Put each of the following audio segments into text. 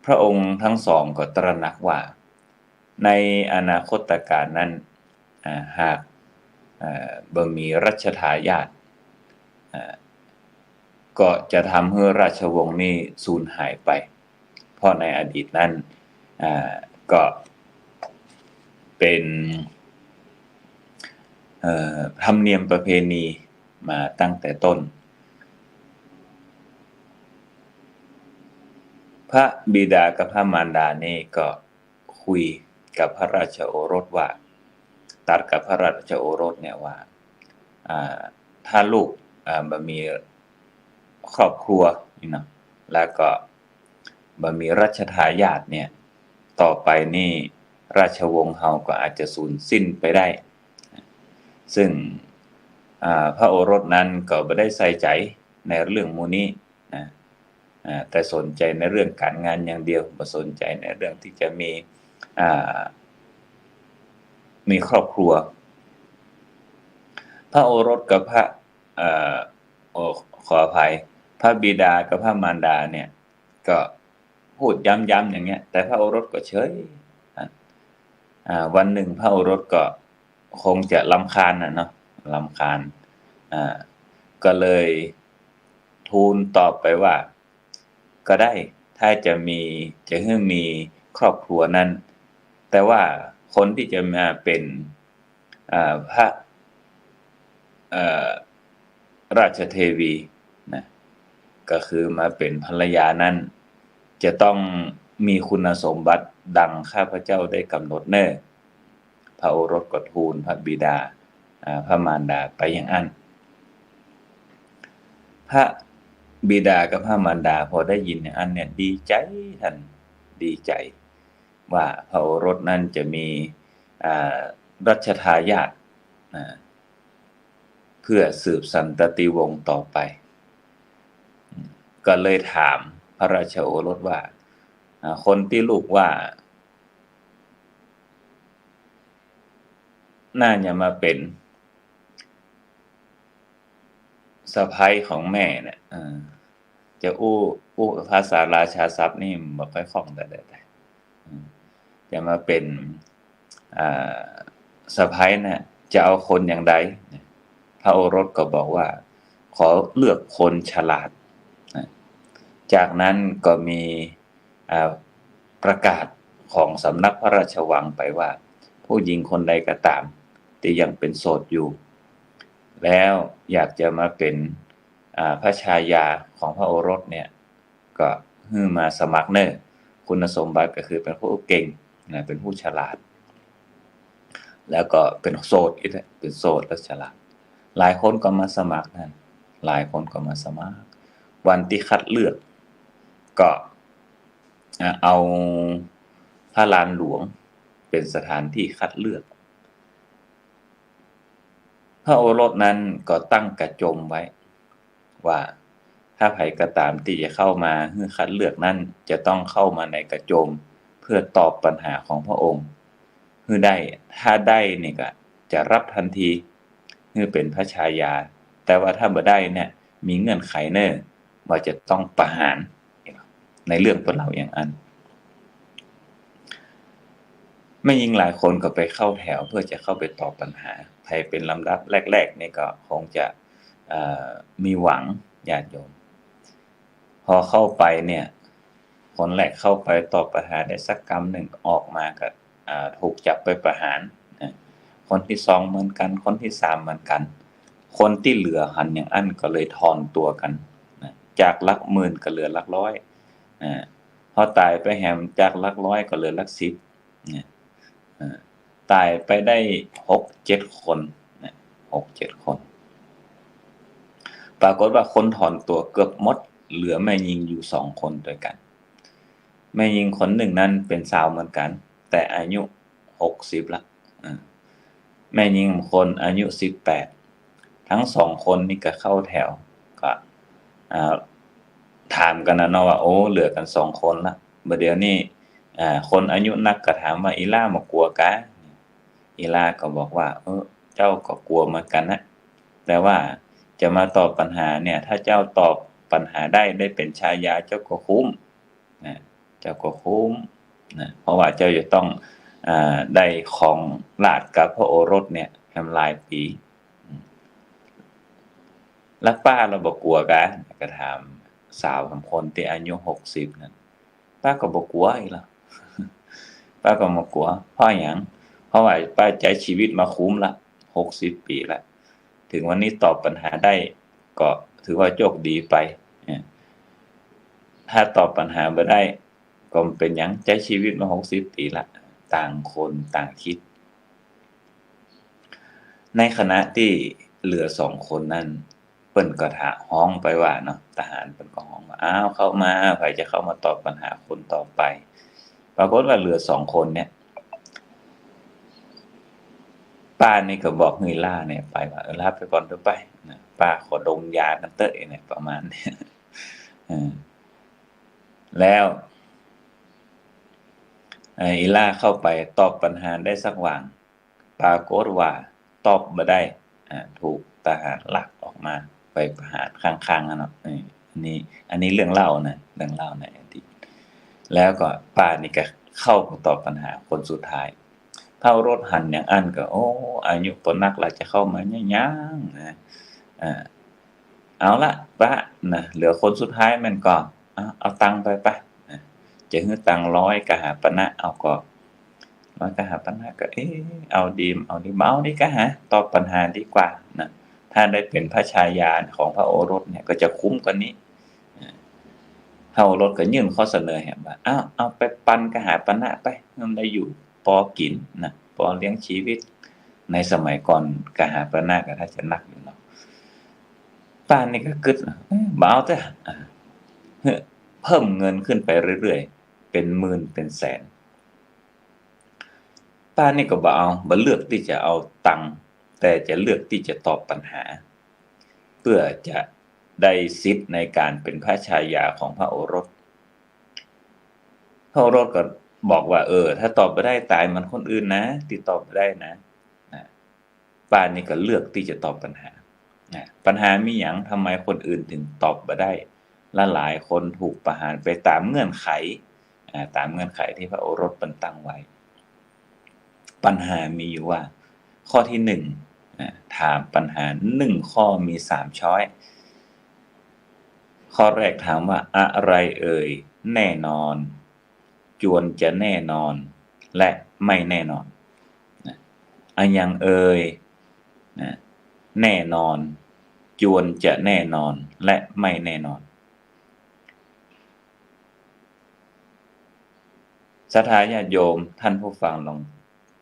พระองค์ทั้งสองก็ตระหนักว่าในอนาคตการนั้นหากบ่มีรัชทายาทก็จะทำให้ราชวงศ์นี้สูญหายไปเพราะในอดีตนั้นก็เป็นธรรมเนียมประเพณีมาตั้งแต่ต้นพระบิดากับพระมารดานี่ก็คุยกับพระราชโอรสว่าตัดกับพระราชโอรสเนี่ยว่าถ้าลูกมีครอบครัวนี่นะแล้วก็มีรัชทายาทเนี่ยต่อไปนี่ราชวงศ์เฮาก็อาจจะสูญสิ้นไปได้ซึ่งพระโอรสนั้นก็ไม่ได้ใส่ใจในเรื่องมูนี้นะแต่สนใจในเรื่องการงานอย่างเดียวไม่สนใจในเรื่องที่จะมีครอบครัวพระโอรสกับพระขออภัยพระบิดากับพระมารดาเนี่ยก็พูดย้ำๆอย่างเงี้ยแต่พระโอรสก็เฉยวันหนึ่งพระโอรสก็คงจะรำคาญเนาะรำคาญก็เลยทูลตอบไปว่าก็ได้ถ้าจะให้มีครอบครัวนั้นแต่ว่าคนที่จะมาเป็นพระราชเทวีนะก็คือมาเป็นภรรยานั้นจะต้องมีคุณสมบัติดังข้าพเจ้าได้กำหนดแน่พระโอรสก็ทูลพระบิดาพระมารดาไปอย่างนั้นพระบิดากับพระมารดาพอได้ยินอย่างนั้นเนี่ยดีใจท่านดีใจว่าพระโอรสนั้นจะมีรัชทายาทเพื่อสืบสันตติวงศ์ต่อไปก็เลยถามพระราชโอรสว่าคนที่ลูกว่าน่าจะมาเป็นสะใภ้ของแม่เนี่ยจะอู้ภาษาราชาศัพท์นี่บ่ค่อยคล่องแต่จะมาเป็นสะใภ้เนี่ยจะเอาคนอย่างใดพระโอรสก็บอกว่าขอเลือกคนฉลาดจากนั้นก็มีประกาศของสำนักพระราชวังไปว่าผู้หญิงคนใดก็ตามที่ยังเป็นโสดอยู่แล้วอยากจะมาเป็นพระชายาของพระโอรสเนี่ยก็ให้มาสมัครเนอะคุณสมบัติก็คือเป็นผู้เก่งนะเป็นผู้ฉลาดแล้วก็เป็นโสดอีกเป็นโสดและฉลาดหลายคนก็มาสมัครนั่นหลายคนก็มาสมัครวันที่คัดเลือกก็เอาพระลานหลวงเป็นสถานที่คัดเลือกพระโอรสนั้นก็ตั้งกระจมไว้ว่าถ้าไผก็ตามที่จะเข้ามาเพื่อคัดเลือกนั้นจะต้องเข้ามาในกระโจมเพื่อตอบปัญหาของพระองค์เพื่อได้ถ้าได้นี่ก็จะรับทันทีเพื่อเป็นพระชายาแต่ว่าถ้าบ่ได้เนี่ยมีเงื่อนไขเนอะว่าจะต้องประหารในเรื่องพวกเราอย่างนั้นไม่ยิ่งหลายคนก็ไปเข้าแถวเพื่อจะเข้าไปตอบปัญหาใครเป็นลำดับแรกๆนี่ก็คงจะมีหวังญาติโยมพอเข้าไปเนี่ยคนแรกเข้าไปตอบปัญหาได้สักกรรมหนึ่งออกมาก็ถูกจับไปประหารคนที่สองเหมือนกันคนที่สามเหมือนกันคนที่เหลือหันอย่างอั้นก็เลยทอนตัวกันจากหลักหมื่นก็เหลือหลักร้อยพอตายไปแหมจากหลักร้อยก็เหลือหลักสิบตายไปได้6-7 คน6-7 คนปรากฏว่าคนถอนตัวเกือบหมดเหลือแม่ยิงอยู่2 คนด้วยกันแม่ยิงคนหนึ่งนั้นเป็นสาวเหมือนกันแต่อายุ60ละแม่ยิงคนอายุ18ทั้ง2 คนนี่ก็เข้าแถวก็ถามกันนะเนาะว่าโอ้เหลือกัน2 คนละบัดเดี๋ยวนี้คนอายุนักก็ถามว่าอีล่ามากลัวกะอีล่าก็บอกว่าเจ้าก็กลัวเหมือนกันนะแต่ว่าจะมาตอบปัญหาเนี่ยถ้าเจ้าตอบปัญหาได้เป็นชายาเจ้าก็คุ้มนะ เจ้าก็คุ้มนะเพราะว่าเจ้าจะต้องได้ของราชกับพระโอรสเนี่ยแฮมหลายปีแล้วป้าเราบ่กลัวกะก็ถามสาวบางคนที่อายุ60นั่นป้าก็บ่กลัวอีกแล้ว ป้าก็บ่กลัวเพราะหยังเพราะว่าป้าใช้ชีวิตมาคุ้มละ60ปีละถึงวันนี้ตอบปัญหาได้ก็ถือว่าโชคดีไปถ้าตอบปัญหาบ่ได้ก็เป็นหยังใช้ชีวิตมา60ปีละต่างคนต่างคิดในขณะที่เหลือ2คนนั้นเปิ้นก็ฮ้องไปว่าเนาะทหารเปิ้นก็ฮ้องว่าอ้าวเข้ามาไผจะเข้ามาตอบปัญหาคนต่อไปปรากฏว่าเหลือ2คนเนี่ยป้านี่ก็บอกให้ล่าเนี่ยไปว่าลาไปก่อนเถอะไปนะป้าขอดมยากันเตอะเนี่ยประมาณนี้แล้วอีล่าเข้าไปตอบปัญหาได้สักว่างปรากฏว่าตอบบ่ได้ถูกทหารลักออกมาไปประหารข้างๆนั่นเนาะอันนี้เรื่องเล่านะเรื่องเล่าในอดีตแล้วก็ป้านี่ก็เข้าตอบปัญหาคนสุดท้ายเท่ารถหันอย่างอันก็โอ้อายุปนักล่ะจะเข้ามายังนะเอาละป้านะเหลือคนสุดท้ายมันก็เอาตังค์ไปจะฮื้อตังค์100กหาปณะเอาก็100กหาปณะก็เอาดีเอานี่กหาตอบปัญหาดีกว่านะถ้าได้เป็นพระชายาของพระโอรสเนี่ยก็จะคุ้มกว่านี้พระโอรสก็ยื่นข้อเสนอให้ว่าเอาไปปันกหาปณะไปมันได้อยู่พอกินนะพอเลี้ยงชีวิตในสมัยก่อนกหาปณะก็ถ้าจะนักอยู่เนาะป้านี่ก็กึดบ่เอาเด้อเพิ่มเงินขึ้นไปเรื่อยๆเป็นหมื่นเป็นแสนป้านี่ก็บ่เลือกที่จะเอาตังค์แต่จะเลือกที่จะตอบปัญหาเพื่อจะได้สิทธิ์ในการเป็นพระชายาของพระโอรสพระโอรสก็บอกว่าถ้าตอบบ่ได้ตายเหมือนคนอื่นนะที่ตอบบ่ได้นะป้านี่ก็เลือกที่จะตอบปัญหาปัญหามีหยังทำไมคนอื่นถึงตอบบ่ได้และหลายคนถูกประหารไปตามเงื่อนไขที่พระโอรสเปิ้นตั้งไว้ปัญหามีอยู่ว่าข้อที่1ถามปัญหา1ข้อมี3ช้อยส์ข้อแรกถามว่าอะไรแน่นอนจวนจะแน่นอนและไม่แน่นอนอันยังแน่นอนจวนจะแน่นอนและไม่แน่นอนศรัทธาญาติโยมท่านผู้ฟังลอง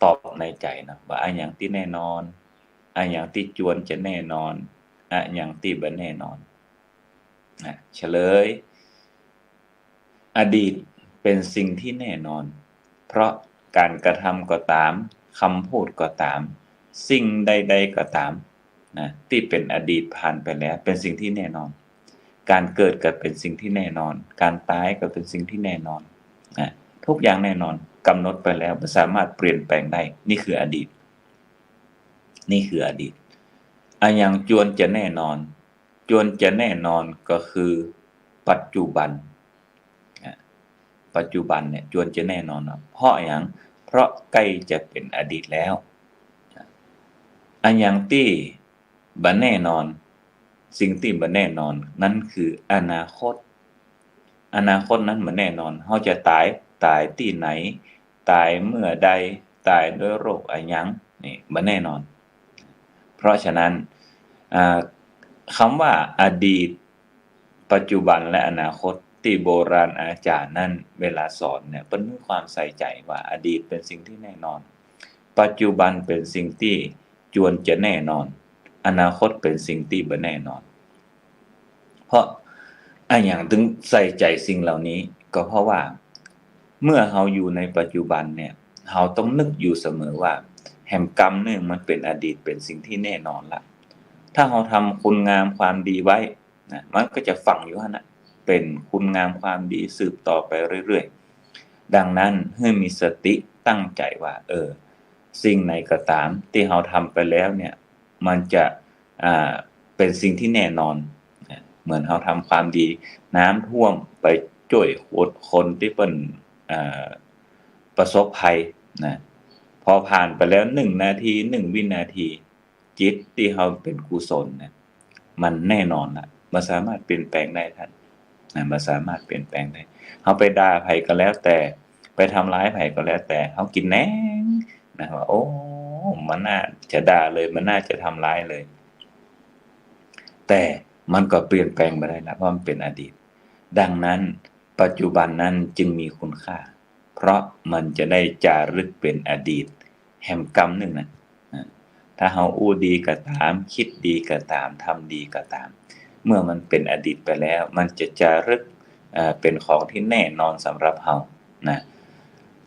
ตอบในใจนะว่าอันหยังที่แน่นอนอันหยังที่จวนจะแน่นอนอันหยังที่บ่แน่นอนเฉลยอดีตเป็นสิ่งที่แน่นอนเพราะการกระทำก็ตามคำพูดก็ตามสิ่งใดๆก็ตามที่เป็นอดีตผ่านไปแล้วเป็นสิ่งที่แน่นอนการเกิดก็เป็นสิ่งที่แน่นอนการตายก็เป็นสิ่งที่แน่นอนทุกอย่างแน่นอนกำหนดไปแล้วไม่สามารถเปลี่ยนแปลงได้นี่คืออดีตอันยังจวนจะแน่นอนก็คือปัจจุบันเนี่ยจวนจะแน่นอนเพราะหยังเพราะใกล้จะเป็นอดีตแล้วอันยังที่บ่แน่นอนสิ่งที่บ่แน่นอนนั่นคืออนาคตนั้นบ่แน่นอนเฮาจะตายที่ไหนตายเมื่อใดตายด้วยโรคอันหยังนี่บ่แน่นอนเพราะฉะนั้นคำว่าอดีตปัจจุบันและอนาคตที่โบราณอาจารย์นั้นเวลาสอนเนี่ยเพิ่นมีความใส่ใจว่าอดีตเป็นสิ่งที่แน่นอนปัจจุบันเป็นสิ่งที่จวนจะแน่นอนอนาคตเป็นสิ่งที่บ่แน่นอนเพราะอันหยังถึงใส่ใจสิ่งเหล่านี้ก็เพราะว่าเมื่อเฮาอยู่ในปัจจุบันเนี่ยเฮาต้องนึกอยู่เสมอว่าแห่งกรรมนึงมันเป็นอดีตเป็นสิ่งที่แน่นอนละถ้าเฮาทำคุณงามความดีไว้มันก็จะฝังอยู่หั่นน่ะเป็นคุณงามความดีสืบต่อไปเรื่อยๆดังนั้นให้มีสติตั้งใจว่าสิ่งไหนก็ตามที่เฮาทำไปแล้วเนี่ยมันจะเป็นสิ่งที่แน่นอนเหมือนเฮาทำความดีน้ำท่วมไป ช่วยคนที่เป็นอ่าประสบภัยนะพอผ่านไปแล้ว1 นาที1 วินาทีจิตที่เขาเป็นกุศลเนี่ยมันแน่นอนละมันสามารถเปลี่ยนแปลงได้ท่านนะมันสามารถเปลี่ยนแปลงได้เขาไปด่าไผก็แล้วแต่ไปทำร้ายไผก็แล้วแต่เขากินแหนงนะว่าโอ้มันน่าจะด่าเลยมันน่าจะทำร้ายเลยแต่มันก็เปลี่ยนแปลงไปได้แล้วเพราะมันเป็นอดีตดังนั้นปัจจุบันนั้นจึงมีคุณค่าเพราะมันจะได้จารึกเป็นอดีตแห่งกรรมหนึ่งนะถ้าเราอู้ดีก็ตามคิดดีก็ตามทำดีก็ตามเมื่อมันเป็นอดีตไปแล้วมันจะจารึกเป็นของที่แน่นอนสำหรับเรานะ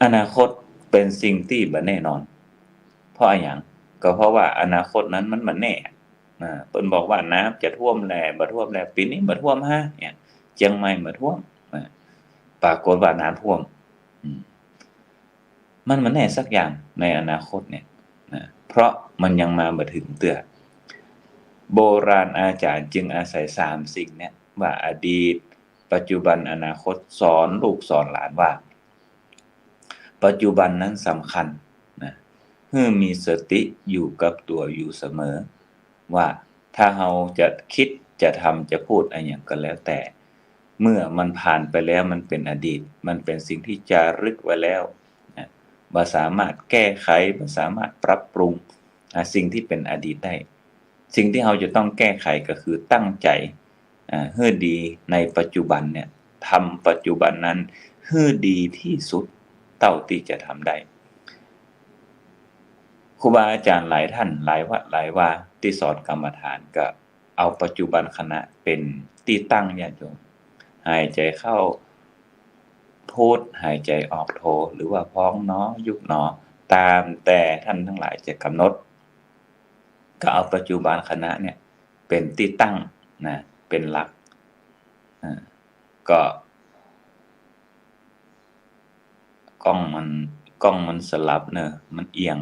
อนาคตเป็นสิ่งที่บ่แน่นอนเพราะอะไรอย่างก็เพราะว่าอนาคตนั้นมันบ่แน่เพิ่นบอกว่าน้ำจะท่วมแลบ่ท่วมแลปีนี้บ่ท่วมฮะเนี่ยเชียงใหม่บ่ท่วมปรากฏว่าน้ำท่วมมันบ่แน่สักอย่างในอนาคตเนี่ยนะเพราะมันยังมาบ่ถึงเตื้อโบราณอาจารย์จึงอาศัย3สิ่งเนี่ยว่าอดีตปัจจุบันอนาคตสอนลูกสอนหลานว่าปัจจุบันนั้นสำคัญนะให้มีสติอยู่กับตัวอยู่เสมอว่าถ้าเราจะคิดจะทำจะพูดอะไรอย่างก็แล้วแต่เมื่อมันผ่านไปแล้วมันเป็นอดีตมันเป็นสิ่งที่จารึกไว้แล้วนะบ่สามารถแก้ไขบ่สามารถปรับปรุงสิ่งที่เป็นอดีตได้สิ่งที่เราจะต้องแก้ไขก็คือตั้งใจให้ดีในปัจจุบันเนี่ยทำปัจจุบันนั้นให้ดีที่สุดเท่าที่จะทำได้ครูบาอาจารย์หลายท่านหลายวัดหลายวาที่สอนกรรมฐานก็เอาปัจจุบันขณะเป็นที่ตั้งญาติโยมหายใจเข้าพุทหายใจออกโทหรือว่าพ้องเนาะยุบเนาะตามแต่ท่านทั้งหลายจะกำหนดก็เอาปัจจุบันขณะเนี่ยเป็นที่ตั้งนะเป็นหลักก็กล้องมันสลับเนอะมันเอียง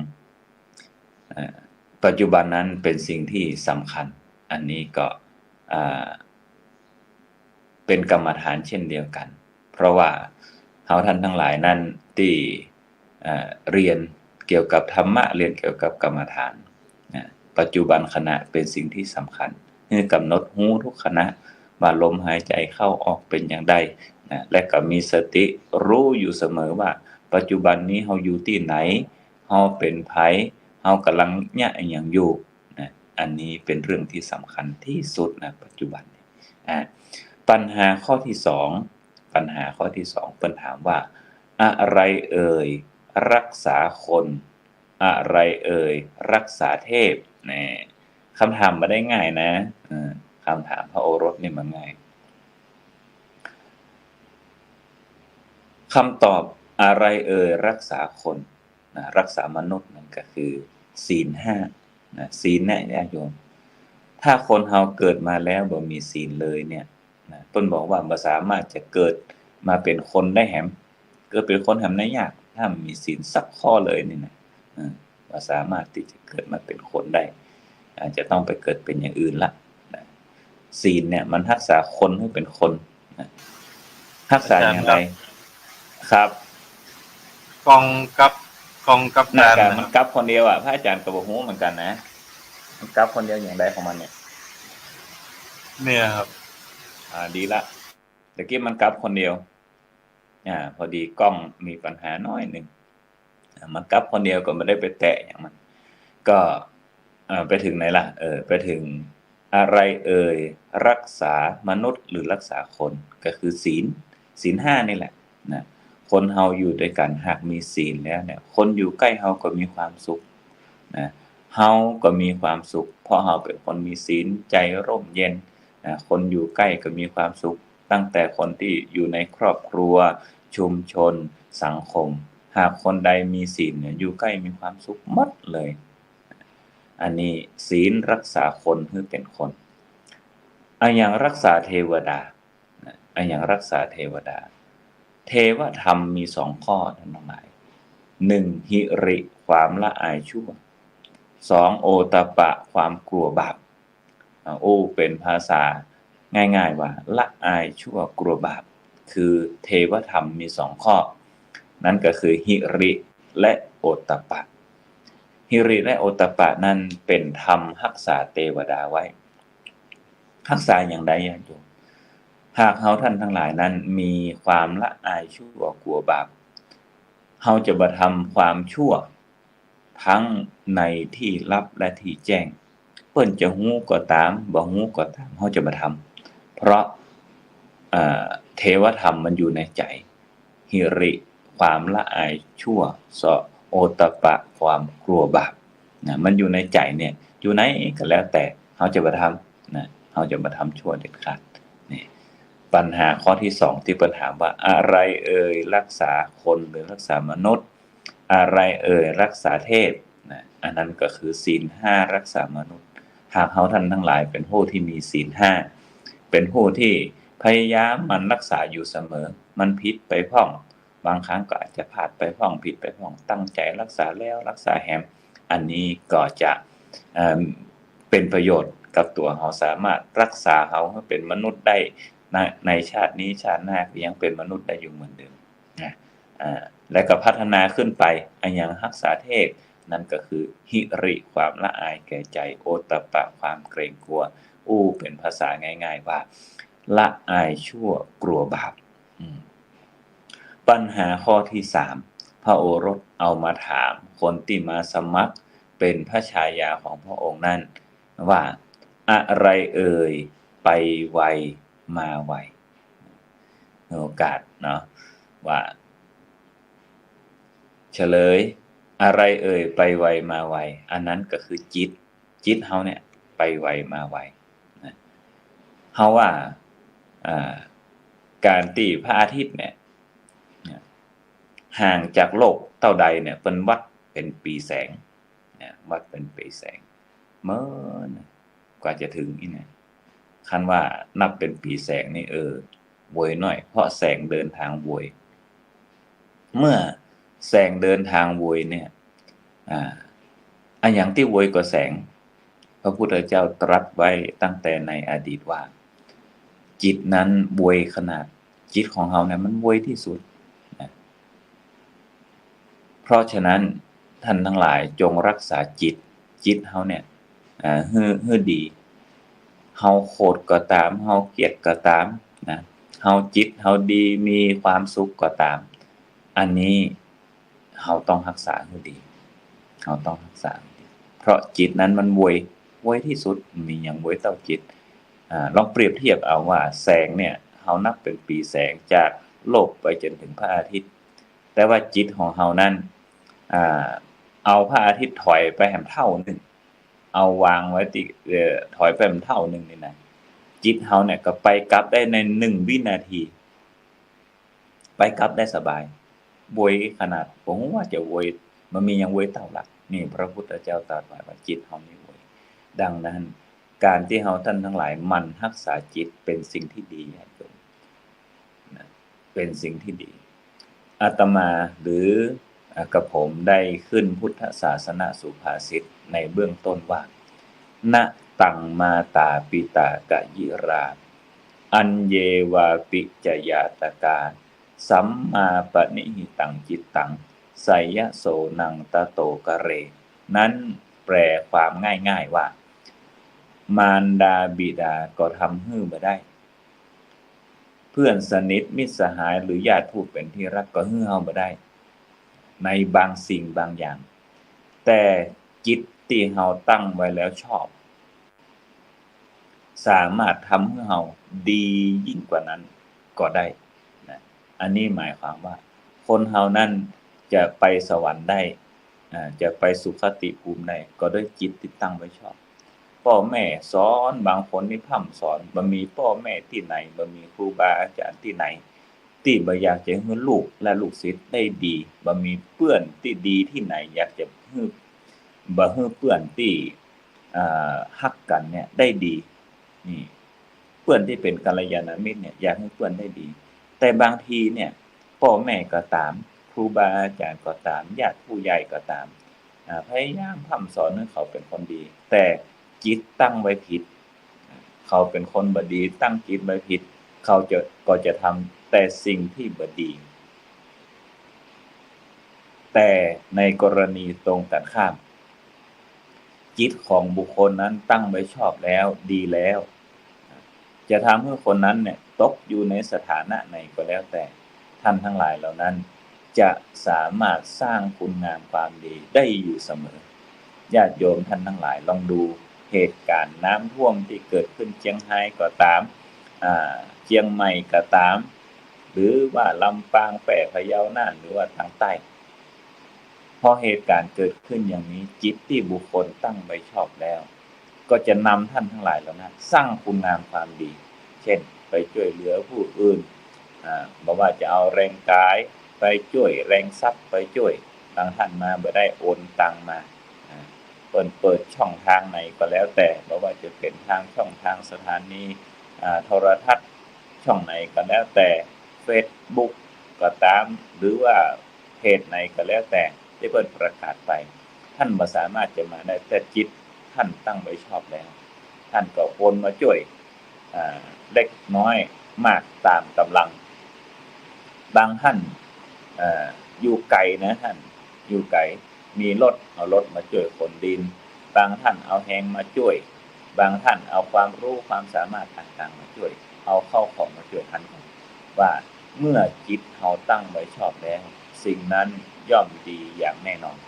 ปัจจุบันนั้นเป็นสิ่งที่สำคัญอันนี้ก็เป็นกรรมฐานเช่นเดียวกันเพราะว่าเฮาท่านทั้งหลายนั้นที่เรียนเกี่ยวกับธรรมะเรียนเกี่ยวกับกรรมฐานปัจจุบันขณะเป็นสิ่งที่สำคัญคือกำหนดรู้ทุกขณะว่าลมหายใจเข้าออกเป็นอย่างใดและก็มีสติรู้อยู่เสมอว่าปัจจุบันนี้เฮาอยู่ที่ไหนเฮาเป็นไผเฮากำลังเนี่ยอิหยังอยู่อันนี้เป็นเรื่องที่สำคัญที่สุดนะปัจจุบันปัญหาข้อที่2ปัญหาข้อที่2เพิ่นถามว่าอะไรเอ่ยรักษาคนอะไรเอ่ยรักษาเทพนี่คำถามบ่ได้ง่ายนะคำถามพระโอรสนี่มันง่ายคำตอบอะไรเอ่ยรักษาคนรักษามนุษย์นั่นก็คือศีล5ศีลเนี่ยญาติโยมถ้าคนเฮาเกิดมาแล้วบ่มีศีลเลยเนี่ยเพิ่นบอกว่าบ่สามารถจะเกิดมาเป็นคนได้แหมเกิดเป็นคนแหมได้ยากถ้ามีศีลสักข้อเลยนี่นะบ่สามารถที่จะเกิดมาเป็นคนได้อาจจะต้องไปเกิดเป็นอย่างอื่นละศีลเนี่ยมันรักษาคนให้เป็นคนรักษาอย่างไรครับกองกับการมันกับคนเดียวอ่ะพระอาจารย์ก็บ่ฮู้เหมือนกันนะมันกับคนเดียวอย่างใดของมันเนี่ยครับดีละตะกี้มันกับคนเดียวพอดีกล้องมีปัญหาน้อยนึงมันกับคนเดียวก็ไม่ได้ไปแตะอย่างมันก็ไปถึงไหนล่ะไปถึงอะไรเอ่ยรักษามนุษย์หรือรักษาคนก็คือศีล5นี่แหละนะคนเฮาอยู่ด้วยกันหากมีศีลแล้วเนี่ยคนอยู่ใกล้เฮาก็มีความสุขนะเฮาก็มีความสุขเพราะเฮาเป็นคนมีศีลใจร่มเย็นคนอยู่ใกล้ก็มีความสุขตั้งแต่คนที่อยู่ในครอบครัวชุมชนสังคมหากคนใดมีศีลเนี่ยอยู่ใกล้มีความสุขหมดเลยอันนี้ศีลรักษาคนให้เป็นคนอย่างรักษาเทวดาอย่างรักษาเทวดาเทวธรรมมี2ข้อท่านทั้งหลาย1หิริความละอายชั่ว2โอตตัปปะความกลัวบาปโอเป็นภาษาง่ายๆว่าละอายชั่วกลัวบาป คือเทวธรรมมี2ข้อนั่นก็คือหิริและโอตตัปปะหิริและโอตตัปปะนั้นเป็นธรรมรักษาเทวดาไว้รักษาอย่างใดอย่างหนึ่งหากเฮาท่านทั้งหลายนั้นมีความละอายชั่วกลัวบาปเฮาจะบ่ทำความชั่วทั้งในที่ลับและที่แจ้งเพิ่นจะฮู้ก็ตามบ่ฮู้ก็ตามเฮาจะบ่ทำเพราะเทวธรรมมันอยู่ในใจหิริความละอายชั่วโอตตัปปะความกลัวบาปนะมันอยู่ในใจเนี่ยอยู่ไหนก็แล้วแต่เฮาจะบ่ทำนะเฮาจะบ่ทำชั่วเด็ดขาดนี่ปัญหาข้อที่2ที่เพิ่นถามว่าอะไรเอ่ยรักษาคนหรือรักษามนุษย์อะไรเอ่ยรักษาเทพนะอันนั้นก็คือศีล5รักษามนุษย์หากเฮาท่านทั้งหลายเป็นผู้ที่มีศีล5เป็นผู้ที่พยายามมันรักษาอยู่เสมอมันผิดไปพ้องบางครั้งก็อาจจะพลาดไปพ้องผิดไปพ้องตั้งใจรักษาแล้วรักษาแฮมอันนี้ก็จะเป็นประโยชน์กับตัวเฮาสามารถรักษาเฮาให้เป็นมนุษย์ได้ในชาตินี้ชาติหน้าก็ยังเป็นมนุษย์ได้อยู่เหมือนเดิมนะและก็พัฒนาขึ้นไปอันยังรักษาเทพนั่นก็คือหิริความละอายแก่ใจโอตตัปปะความเกรงกลัวเป็นภาษาง่ายๆว่าละอายชั่วกลัวบาปปัญหาข้อที่3พระโอรสเอามาถามคนที่มาสมัครเป็นพระชายาของพระองค์นั้นว่าอะไรเอ่ยไปไวมาไวโอกาสเนาะว่าเฉลยอะไรเอ่ยไปไวมาไวอันนั้นก็คือจิตเฮาเนี่ยไปไวมาไวนะเฮาว่าการที่พระอาทิตย์เนี่ยห่างจากโลกเท่าใดเนี่ยเพิ่นวัดเป็นปีแสงวัดเป็นปีแสงเมื่อกว่าจะถึงนี่นะคันว่านับเป็นปีแสงนี่โวยหน่อยเพราะแสงเดินทางโวยเมื่อแสงเดินทางโวยเนี่ยอันอย่างที่โวยกว่าแสงพระพุทธเจ้าตรัสไว้ตั้งแต่ในอดีตว่าจิตนั้นโวยขนาดจิตของเฮาเนี่ยมันโวยที่สุดเพราะฉะนั้นท่านทั้งหลายจงรักษาจิตเฮาเนี่ยให้ดีเฮาโกรธก็ตามเฮาเกลียดก็ตามนะเฮาจิตเฮาดีมีความสุขก็ตามอันนี้เฮาต้องรักษาให้ดีเฮาต้องรักษาเพราะจิตนั้นมันโวยที่สุดมีหยังโวยเท่าจิตลองเปรียบเทียบเอาว่าแสงเนี่ยเฮานับเป็นปีแสงจากโลกไปจนถึงพระอาทิตย์แต่ว่าจิตของเฮานั้นเอาพระอาทิตย์ถอยไปแห่งเท่านึงเอาวางไว้ติถอยไปแห่งเท่านึงนี่นะจิตเฮาเนี่ยก็ไปกลับได้ใน1วินาทีไปกลับได้สบายโวยขนาดผมว่าจะโวยมันมีหยังโวยเท่าล่ะนี่พระพุทธเจ้าตรัสไว้ว่าจิตเฮานี่โวยดังนั้นการที่เฮาท่านทั้งหลายหมั่นรักษาจิตเป็นสิ่งที่ดีครับเป็นสิ่งที่ดีอาตมาหรือกับผมได้ขึ้นพุทธศาสนสุภาษิตในเบื้องต้นว่านะตังมาตาปิตากะยิราอัญเยวาปิจยาตกาสัมมาปณิหิตังจิตตังไสยโสนังตโตกะเรนั้นแปลความง่ายๆว่ามารดาบิดาก็ทำให้บ่ได้เพื่อนสนิทมิตรสหายหรือญาติผู้เป็นที่รักก็ให้เฮาบ่ได้ในบางสิ่งบางอย่างแต่จิตที่เฮาตั้งไว้แล้วชอบสามารถทำให้เฮาดียิ่งกว่านั้นก็ได้นะอันนี้หมายความว่าคนเฮานั้นจะไปสวรรค์ได้จะไปสุคติภูมิได้ก็ด้วยจิตที่ตั้งไว้ชอบพ่อแม่สอนบางคนนี่พร่ำสอนบ่มีพ่อแม่ที่ไหนบ่มีครูบาอาจารย์ที่ไหนที่บ่อยากจะให้ลูกและลูกศิษย์ได้ดีบ่มีเพื่อนที่ดีที่ไหนอยากจะให้เพื่อนที่รักกันเนี่ยได้ดีนี่เพื่อนที่เป็นกัลยาณมิตรเนี่ยอยากให้เพื่อนได้ดีแต่บางทีเนี่ยพ่อแม่ก็ตามครูบาอาจารย์ก็ตามญาติผู้ใหญ่ก็ตามพยายามพร่ำสอนให้เขาเป็นคนดีแต่จิตตั้งไว้ผิดเขาเป็นคนบ่ดีตั้งจิตไว้ผิดเขาก็จะทำ แต่สิ่งที่บดีแต่ในกรณีตรงกันข้ามจิตของบุคคลนั้นตั้งไว้ชอบแล้วดีแล้วจะทำให้คนนั้นเนี่ยตกอยู่ในสถานะไหนก็แล้วแต่ท่านทั้งหลายเหล่านั้นจะสามารถสร้างคุณงามความดีได้อยู่เสมอญาติโยมท่านทั้งหลายลองดูเหตุการณ์น้ำท่วมที่เกิดขึ้นเชียงรายก็ตามเชียงใหม่ก็ตามหรือว่าลำปางแพร่พะเยาน่านหรือว่าทางใต้พอเหตุการณ์เกิดขึ้นอย่างนี้จิตที่บุคคลตั้งไว้ชอบแล้วก็จะนำท่านทั้งหลายเหล่านั้นสร้างคุณงามความดีเช่นไปช่วยเหลือผู้อื่นบอกว่าจะเอาแรงกายไปช่วยแรงทรัพย์ไปช่วยบางท่านมาบ่ได้โอนตังมาเปิดช่องทางไหนก็แล้วแต่บอกว่าจะเป็นทางช่องทางสถานีโทรทัศน์ช่องไหนก็แล้วแต่ Facebook ก็ตามหรือว่าเพจไหนก็แล้วแต่ที่เพิ่นประกาศไปท่านบ่สามารถจะมาได้แต่จิตท่านตั้งไว้ชอบแล้วท่านก็โอนมาช่วยเล็กน้อยมากตามกำลังบางท่านอยู่ไกลนะท่านอยู่ไกลมีรถเอารถมาช่วยขนดินบางท่านเอาแฮงมาช่วยบางท่านเอาความรู้ความสามารถต่างๆมาช่วยเอาเข้าของมาช่วยท่านว่าเมื่อจิตเฮาตั้งไว้ชอบแล้วสิ่งนั้นย่อมดีอย่างแน่นอน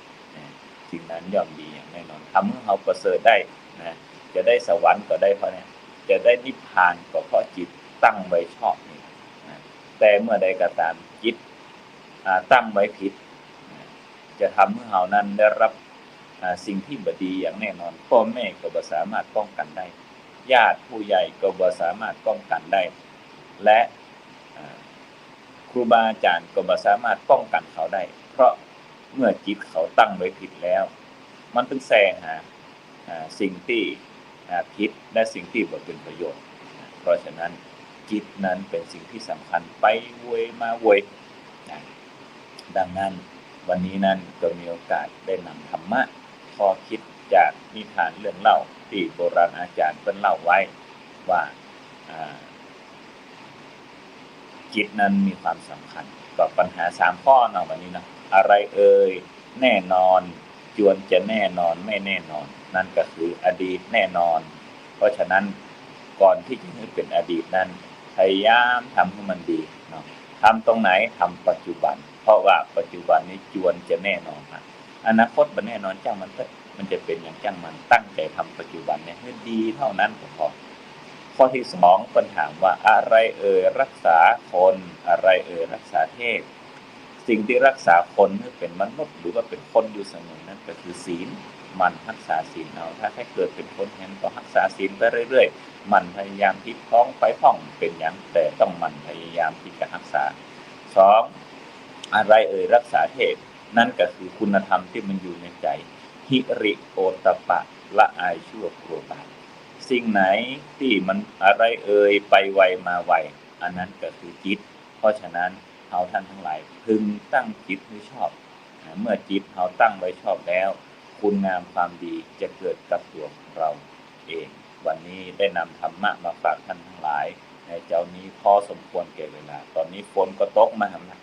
สิ่งนั้นย่อมดีอย่างแน่นอนทำให้เฮาประเสริฐได้นะจะได้สวรรค์ก็ได้เพราะเนี่ยจะได้นิพพานก็เพราะจิตตั้งไว้ชอบนี่แต่เมื่อใดก็ตามจิตตั้งไว้ผิดจะทำให้เฮานั้นได้รับสิ่งที่บ่ดีอย่างแน่นอนพ่อแม่ก็บ่สามารถป้องกันได้ญาติผู้ใหญ่ก็บ่สามารถป้องกันได้และครูบาอาจารย์ก็บ่สามารถป้องกันเขาได้เพราะเมื่อจิตเขาตั้งไว้ผิดแล้วมันถึงแสหาสิ่งที่ผิดและสิ่งที่บ่เป็นประโยชน์เพราะฉะนั้นจิตนั้นเป็นสิ่งที่สำคัญไปเวยมาเวยดังนั้นวันนี้นั้นก็มีโอกาสได้นำธรรมะข้อคิดจากนิทานเรื่องเล่าที่โบราณอาจารย์เพิ่นเล่าไว้ว่าจิตนั้นมีความสำคัญกับปัญหา3ข้อเนาะวันนี้นะอะไรเอ่ยแน่นอนจวนจะแน่นอนไม่แน่นอนนั่นก็คืออดีตแน่นอนเพราะฉะนั้นก่อนที่จะให้เป็นอดีตนั้นพยายามทำให้มันดีเนาะทำตรงไหนทำปัจจุบันเพราะว่าปัจจุบันนี้จวนจะแน่นอนนะอนาคตบ่แน่นอนจังมันจะเป็นอย่างจังมันตั้งใจทำปัจจุบันเนี่ยให้ดีเท่านั้นก็พอข้อที่2ปัญหาว่าอะไรเอ่ยรักษาคนอะไรเอ่ยรักษาเทพสิ่งที่รักษาคนให้เป็นมนุษย์หรือว่าเป็นคนอยู่เสมอนั้นก็คือศีลมันรักษาศีลเอาถ้าให้เกิดเป็นคนแห่งก็รักษาศีลไปเรื่อยๆมันพยายามที่พ้องไปพ้องเป็นอย่างแต่ต้องมันพยายามที่จะรักษา2อะไรเอ่ยรักษาเทพนั่นก็คือคุณธรรมที่มันอยู่ในใจหิริโอตตัปปะละอายชั่วกลัวบาปสิ่งไหนที่มันอะไรเอ่ยไปไวมาไวอันนั้นก็คือจิตเพราะฉะนั้นเอาท่านทั้งหลายพึงตั้งจิตให้ชอบเมื่อจิตเราตั้งไว้ชอบแล้วคุณงามความดีจะเกิดกับตัวเราเองวันนี้ได้นำธรรมะมาฝากท่านทั้งหลายในเจ้านี้พอสมควรแก่เวลาตอนนี้ฝนก็ตกมาครับนะ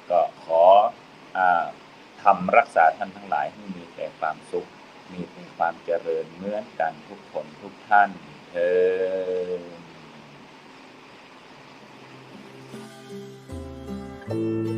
ก็ขอทำรักษาท่านทั้งหลายให้มีแต่ความสุขมีแต่ความเจริญเหมือนกันทุกคนทุกท่านเทอญ